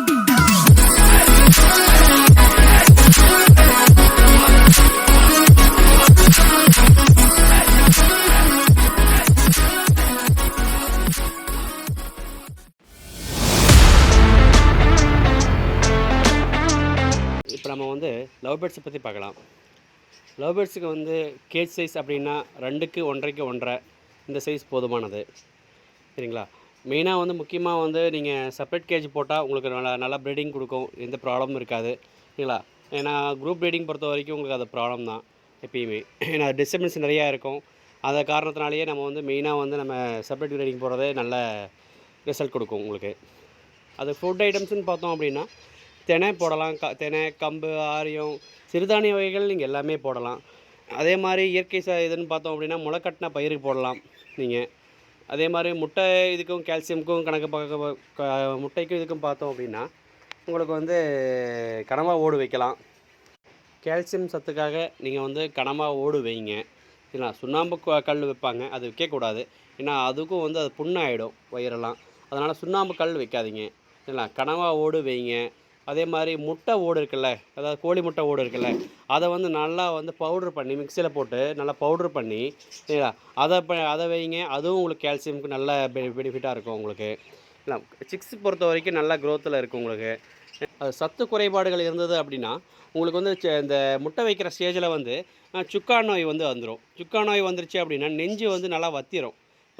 இப்போ நம்ம வந்து லவ் பேர்ட்ஸை பற்றி பார்க்கலாம். லவ் பேர்ட்ஸுக்கு வந்து கேஜ் சைஸ் அப்படின்னா 2க்கு 1.5க்கு 1.5 இந்த சைஸ் போதுமானது. சரிங்களா? மெயினாக வந்து முக்கியமாக வந்து நீங்கள் செப்பரேட் கேஜ் போட்டால் உங்களுக்கு நல்லா ப்ரீடிங் கொடுக்கும், எந்த ப்ராப்ளமும் இருக்காது. சரிங்களா? ஏன்னா குரூப் ப்ரீடிங் பொறுத்த வரைக்கும் உங்களுக்கு அது ப்ராப்ளம் தான் எப்பயுமே. ஏன்னா டிஸ்டர்பன்ஸ் நிறையா இருக்கும். அந்த காரணத்தினாலேயே நம்ம வந்து மெயினாக வந்து நம்ம செப்பரேட் ப்ரீடிங் போகிறதே நல்ல ரிசல்ட் கொடுக்கும் உங்களுக்கு. அது ஃபுட் ஐட்டம்ஸ்னு பார்த்தோம் அப்படின்னா தினை போடலாம், தினை, கம்பு, ஆரியம், சிறுதானிய வகைகள் நீங்கள் எல்லாமே போடலாம். அதே மாதிரி இயற்கை இதுன்னு பார்த்தோம் அப்படின்னா முளைக்கட்டின பயிருக்கு போடலாம் நீங்கள். அதே மாதிரி முட்டை இதுக்கும் கால்சியமுக்கும் கணக்கு பார்க்க முட்டைக்கும் இதுக்கும் பார்த்தோம் அப்படின்னா உங்களுக்கு வந்து கனவா ஓடு வைக்கலாம். கால்சியம் சத்துக்காக நீங்கள் வந்து கனவா ஓடு வைங்க. சரிங்களா? சுண்ணாம்பு கல் வைப்பாங்க, அது வைக்கக்கூடாது. ஏன்னா அதுக்கும் வந்து அது புண்ணாயிடும் வயிறெல்லாம். அதனால் சுண்ணாம்பு கல் வைக்காதீங்க. சரிங்களா? கனவா ஓடு வைங்க. அதே மாதிரி முட்டை ஓடு இருக்குல்ல, அதாவது கோழி முட்டை ஓடு இருக்குல்ல, அதை வந்து நல்லா வந்து பவுட்ரு பண்ணி மிக்சியில் போட்டு நல்லா பவுட்ரு பண்ணி சரிங்களா அதை வைங்க. அதுவும் உங்களுக்கு கால்சியமுக்கு நல்ல பெனிஃபிட்டாக இருக்கும் உங்களுக்கு. இல்லை சிக்ஸ் பொறுத்த வரைக்கும் நல்ல க்ரோத்தில் இருக்கும் உங்களுக்கு. அது சத்து குறைபாடுகள் இருந்தது அப்படின்னா உங்களுக்கு வந்து இந்த முட்டை வைக்கிற ஸ்டேஜில் வந்து சுக்கா நோய் வந்து வந்துடும். சுக்கா நோய் வந்துருச்சு அப்படின்னா நெஞ்சு வந்து நல்லா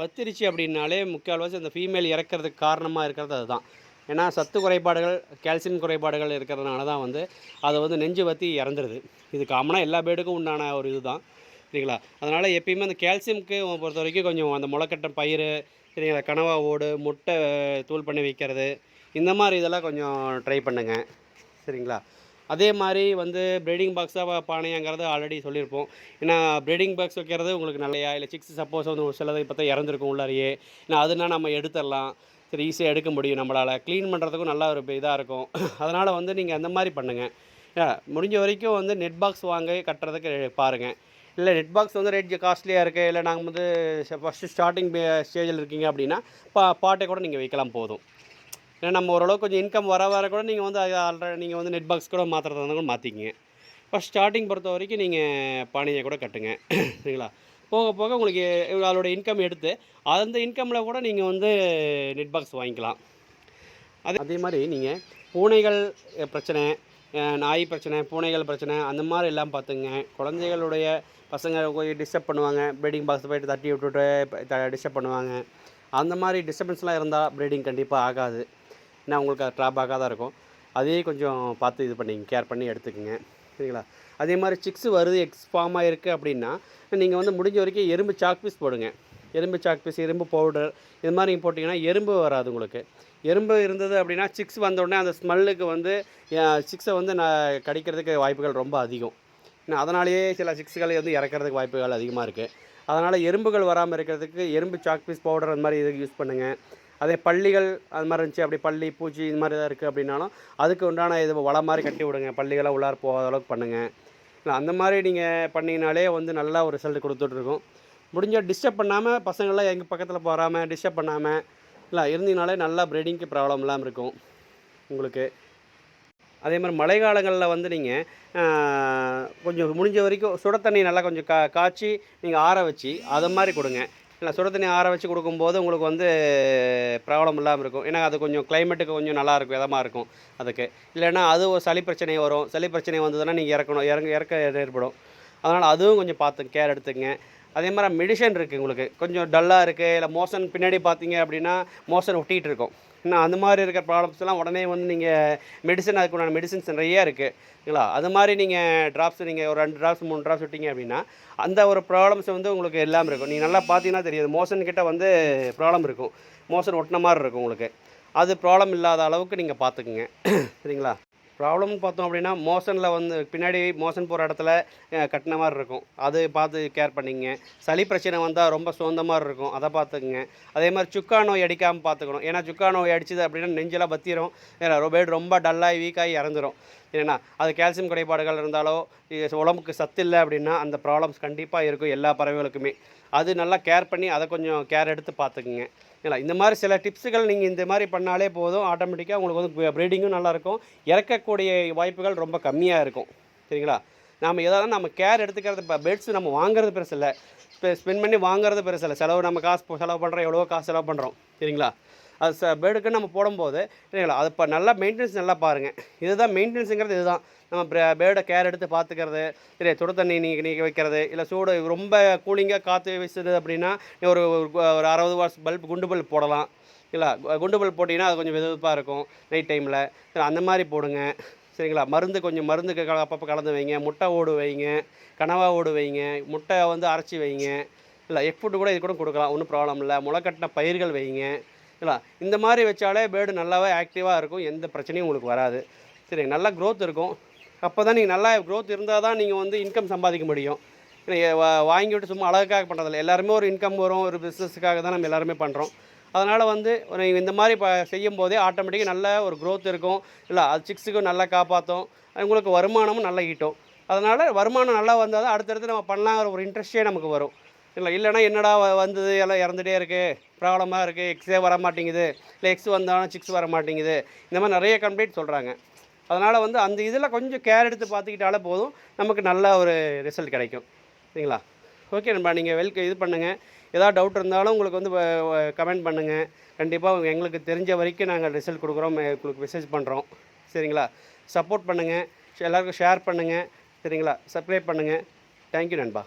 வத்திருச்சு அப்படின்னாலே முக்கால்வாசி அந்த ஃபீமேல் இறக்கிறதுக்கு காரணமாக இருக்கிறது அதுதான். ஏன்னா சத்து குறைபாடுகள், கால்சியம் குறைபாடுகள் இருக்கிறதுனால தான் வந்து அதை வந்து நெஞ்சு வற்றி இறந்துடுது. இது காமனாக எல்லா பேர்டுக்கும் உண்டான ஒரு இது தான். சரிங்களா? அதனால் எப்பயுமே அந்த கால்சியமுக்கு பொறுத்த வரைக்கும் கொஞ்சம் அந்த முளைக்கட்ட பயிர், சரிங்களா, கனவா ஓடு, முட்டை தூள் பண்ணி வைக்கிறது, இந்த மாதிரி இதெல்லாம் கொஞ்சம் ட்ரை பண்ணுங்கள். சரிங்களா? அதே மாதிரி வந்து ப்ரீடிங் பாக்ஸாக பானையாங்கிறது ஆல்ரெடி சொல்லியிருப்போம். ஏன்னா ப்ரீடிங் பாக்ஸ் வைக்கிறது உங்களுக்கு நல்லையா, இல்லை சிக்ஸ் சப்போஸ் வந்து ஒரு சிலது இப்போ தான் இறந்துருக்கும் உள்ளாரையே, ஏன்னா அதுனா நம்ம எடுத்துடலாம், சரி ஈஸியாக எடுக்க முடியும், நம்மளால் க்ளீன் பண்ணுறதுக்கும் நல்லா ஒரு இதாக இருக்கும். அதனால் வந்து நீங்கள் அந்த மாதிரி பண்ணுங்கள். முடிஞ்ச வரைக்கும் வந்து நெட் பாக்ஸ் வாங்க கட்டுறதுக்கு பாருங்கள். இல்லை நெட் பாக்ஸ் வந்து ரேட் காஸ்ட்லியாக இருக்குது, இல்லை நாங்கள் வந்து ஃபஸ்ட்டு ஸ்டார்டிங் ஸ்டேஜில் இருக்கீங்க அப்படின்னா பாட்டை கூட நீங்கள் வைக்கலாம் போதும். ஏன்னா நம்ம ஓரளவுக்கு கொஞ்சம் இன்கம் வர கூட நீங்கள் வந்து ஆல்ரெடி நீங்கள் வந்து நெட் பாக்ஸ் கூட மாற்றுறதா இருந்தால் கூட மாற்றிக்கிங்க. ஃபஸ்ட் ஸ்டார்டிங் பொறுத்த வரைக்கும் நீங்கள் பானையை கூட கட்டுங்க. சரிங்களா? போக போக உங்களுக்கு அதோட இன்கம் எடுத்து அந்த இன்கமில் கூட நீங்கள் வந்து நெட் பாக்ஸ் வாங்கிக்கலாம். அதே மாதிரி நீங்கள் பூனைகள் பிரச்சனை, நாய் பிரச்சனை, பூனைகள் பிரச்சனை அந்த மாதிரி எல்லாம் பார்த்துங்க. குழந்தைகளுடைய பசங்க போய் டிஸ்டர்ப் பண்ணுவாங்க, ப்ரீடிங் பாக்ஸ் போய்ட்டு தட்டி விட்டுட்டு டிஸ்டர்ப் பண்ணுவாங்க. அந்த மாதிரி டிஸ்டர்பன்ஸ்லாம் இருந்தால் ப்ரீடிங் கண்டிப்பாக ஆகாது. ஏன்னா உங்களுக்கு அது ட்ராபேக்காக தான் இருக்கும். அதே கொஞ்சம் பார்த்து இது பண்ணிங்க, கேர் பண்ணி எடுத்துக்கோங்க. சரிங்களா? அதே மாதிரி சிக்ஸு வருது, எக்ஸ் ஃபார்ம் ஆகிருக்கு அப்படின்னா நீங்கள் வந்து முடிஞ்ச வரைக்கும் எறும்பு சாக் பீஸ் போடுங்க. எறும்பு சாக் பீஸ், எறும்பு பவுடர் இது மாதிரி நீங்கள் போட்டிங்கன்னா எறும்பு வராது உங்களுக்கு. எறும்பு இருந்தது அப்படின்னா சிக்ஸ் வந்தோடனே அந்த ஸ்மெல்லுக்கு வந்து சிக்ஸை வந்து கடிக்கிறதுக்கு வாய்ப்புகள் ரொம்ப அதிகம். ஏன்னா அதனாலேயே சில சிக்ஸுகளை வந்து இறக்கிறதுக்கு வாய்ப்புகள் அதிகமாக இருக்குது. அதனால் எறும்புகள் வராமல் இருக்கிறதுக்கு எறும்பு சாக் பீஸ் பவுடர் அந்த மாதிரி இதுக்கு யூஸ் பண்ணுங்கள். அதே பள்ளிகள் அது மாதிரி இருந்துச்சு, அப்படி பள்ளி பூச்சி இது மாதிரி தான் இருக்குது அப்படின்னாலும் அதுக்கு உண்டான இது வலை மாதிரி கட்டி விடுங்க, பள்ளிகளாக உள்ளார போகாத அளவுக்கு பண்ணுங்கள். இல்லை அந்த மாதிரி நீங்கள் பண்ணிங்கனாலே வந்து நல்லா ஒரு ரிசல்ட் கொடுத்துட்ருக்கும். முடிஞ்சால் டிஸ்டர்ப் பண்ணாமல், பசங்கள்லாம் எங்கள் பக்கத்தில் போகாமல் டிஸ்டர்ப் பண்ணாமல் இல்லை இருந்தீங்கனாலே நல்லா ப்ரீடிங்க்கு ப்ராப்ளம் இல்லாமல் இருக்கும் உங்களுக்கு. அதே மாதிரி மழை காலங்களில் வந்து நீங்கள் கொஞ்சம் முடிஞ்ச வரைக்கும் சுட தண்ணி நல்லா கொஞ்சம் காய்ச்சி நீங்கள் ஆற வச்சு அதை மாதிரி கொடுங்க. இல்லை சுட தண்ணி ஆற வச்சு கொடுக்கும்போது உங்களுக்கு வந்து ப்ராப்ளம் இல்லாமல் இருக்கும். ஏன்னா அது கொஞ்சம் கிளைமேட்டுக்கு கொஞ்சம் நல்லாயிருக்கும், இதமாக இருக்கும் அதுக்கு. இல்லைன்னா அது ஒரு சளி பிரச்சனை வரும். சளி பிரச்சனை வந்ததுன்னா நீங்கள் இறக்க ஏற்படும். அதனால் அதுவும் கொஞ்சம் பார்த்து கேர் எடுத்துங்க. அதே மாதிரி மெடிசன் இருக்குது உங்களுக்கு கொஞ்சம் டல்லாக இருக்குது, இல்லை மோஷன் பின்னாடி பார்த்தீங்க அப்படின்னா மோஷன் ஒட்டிகிட்டு இருக்கும். இன்னும் அந்த மாதிரி இருக்கிற ப்ராப்ளம்ஸ்லாம் உடனே வந்து நீங்கள் மெடிசன், அதுக்குண்டான மெடிசன்ஸ் நிறையா இருக்குங்களா. அது மாதிரி நீங்கள் ட்ராப்ஸ் நீங்கள் ஒரு 2 ட்ராப்ஸ் 3 ட்ராப்ஸ் விட்டீங்க அப்படின்னா அந்த ஒரு ப்ராப்ளம்ஸ் வந்து உங்களுக்கு எல்லாமே இருக்கும். நீங்கள் நல்லா பார்த்தீங்கன்னா தெரியாது, மோஷன் கிட்ட வந்து ப்ராப்ளம் இருக்கும், மோஷன் ஒட்டின மாதிரி இருக்கும் உங்களுக்கு. அது ப்ராப்ளம் இல்லாத அளவுக்கு நீங்கள் பார்த்துக்குங்க. சரிங்களா? ப்ராப்ளம்னு பார்த்தோம் அப்படின்னா மோஷனில் வந்து பின்னாடி மோஷன் போகிற இடத்துல கட்டின மாதிரி இருக்கும், அது பார்த்து கேர் பண்ணிங்க. சளி பிரச்சனை வந்தால் ரொம்ப சோர்ந்த மாதிரி இருக்கும், அதை பார்த்துக்குங்க. அதே மாதிரி சுக்கா நோய் அடிக்காமல் பார்த்துக்கணும். ஏன்னா சுக்கா நோய் அடிச்சுது அப்படின்னா நெஞ்செல்லாம் பற்றிடும், ஏன்னா ரொம்ப டல்லாகி வீக்காகி இறந்துடும். ஏன்னா அது கால்சியம் குறைபாடுகள் இருந்தாலோ உடம்புக்கு சத்து இல்லை அப்படின்னா அந்த ப்ராப்ளம்ஸ் கண்டிப்பாக இருக்கும் எல்லா பறவைகளுக்குமே. அது நல்லா கேர் பண்ணி அதை கொஞ்சம் கேர் எடுத்து பார்த்துக்குங்க. இல்லை இந்த மாதிரி சில டிப்ஸுகள் நீங்கள் இந்த மாதிரி பண்ணாலே போதும், ஆட்டோமேட்டிக்காக உங்களுக்கு வந்து ப்ரீடிங்கும் நல்லாயிருக்கும், இறக்கக்கூடிய வாய்ப்புகள் ரொம்ப கம்மியாக இருக்கும். சரிங்களா? நம்ம எதாவது நம்ம கேர் எடுத்துக்கிறது, இப்போ பெட்ஸ் நம்ம வாங்குறது பெருசு இல்லை, இப்போ ஸ்பெண்ட் பண்ணி வாங்குறது பெருசு இல்லை, செலவு நம்ம காசு செலவு பண்ணுறோம், எவ்வளோ காசு செலவு பண்ணுறோம். சரிங்களா? அது பேர்டுக்குன்னு நம்ம போடும்போது சரிங்களா, அது இப்போ நல்லா மெயின்டெனன்ஸ் நல்லா பாருங்கள். இதுதான் மெயின்டெனன்ஸுங்கிறது, இதுதான் நம்ம பேர்டை கேர் எடுத்து பார்த்துக்கிறது. சரி, சுடு தண்ணி நீங்கள் வைக்கிறது, இல்லை சூடு ரொம்ப கூலிங்காக காற்று வீசுது அப்படின்னா ஒரு ஒரு 60 வாட்ஸ் பல்ப், குண்டு பல்ப் போடலாம். இல்லை குண்டு பல்ப் போட்டிங்கன்னா அது கொஞ்சம் வெதுவெதுப்பாக இருக்கும் நைட் டைமில். சரி, அந்த மாதிரி போடுங்க. சரிங்களா? கொஞ்சம் மருந்து அப்பப்போ கலந்து வைங்க. முட்டை ஓடு வைங்க, கனவா ஓடு வைங்க, முட்டை வந்து அரைச்சி வைங்க. இல்லை எக் ஃபுட்டு கூட இது கூட கொடுக்கலாம், ஒன்றும் ப்ராப்ளம் இல்லை. முளைக்கட்டின பயிர்கள் வைங்க. இல்லை இந்த மாதிரி வச்சாலே பேர்டு நல்லாவே ஆக்டிவாக இருக்கும், எந்த பிரச்சனையும் உங்களுக்கு வராது. சரி, நல்லா க்ரோத் இருக்கும். அப்போ தான் நீங்கள் நல்லா க்ரோத் இருந்தால் தான் நீங்கள் வந்து இன்கம் சம்பாதிக்க முடியும். வாங்கி விட்டு சும்மா அழகுக்காக பண்ணுறதில்ல, எல்லாருமே ஒரு இன்கம் வரும், ஒரு பிஸ்னஸுக்காக தான் நம்ம எல்லாருமே பண்ணுறோம். அதனால் வந்து இந்த மாதிரி செய்யும் போதே ஆட்டோமேட்டிக்காக நல்ல ஒரு க்ரோத் இருக்கும். இல்லை அது சிக்ஸுக்கும் நல்லா காப்பாற்றும், உங்களுக்கு வருமானமும் நல்லா ஈட்டும். அதனால் வருமானம் நல்லா வந்தால் தான் அடுத்தடுத்து நம்ம பண்ணலாங்கிற ஒரு இன்ட்ரெஸ்ட்டே நமக்கு வரும். இல்லைன்னா என்னடா வந்தது எல்லாம் இறந்துகிட்டே இருக்குது, ப்ராப்ளமாக இருக்குது, எக்ஸே வர மாட்டேங்குது, இல்லை எக்ஸ் வந்தாலும் சிக்ஸ் வர மாட்டேங்குது, இந்த மாதிரி நிறைய கம்ப்ளைண்ட் சொல்கிறாங்க. அதனால் வந்து அந்த இதில் கொஞ்சம் கேர் எடுத்து பார்த்துக்கிட்டாலே போதும், நமக்கு நல்ல ஒரு ரிசல்ட் கிடைக்கும். சரிங்களா? ஓகே நண்பா, நீங்கள் இது பண்ணுங்கள். ஏதாவது டவுட் இருந்தாலும் உங்களுக்கு வந்து கமெண்ட் பண்ணுங்கள். கண்டிப்பாக எங்களுக்கு தெரிஞ்ச வரைக்கும் நாங்கள் ரிசல்ட் கொடுக்குறோம், உங்களுக்கு மெசேஜ் பண்ணுறோம். சரிங்களா? சப்போர்ட் பண்ணுங்கள், எல்லாருக்கும் ஷேர் பண்ணுங்கள். சரிங்களா? சப்ஸ்கிரைப் பண்ணுங்கள். தேங்க்யூ நண்பா.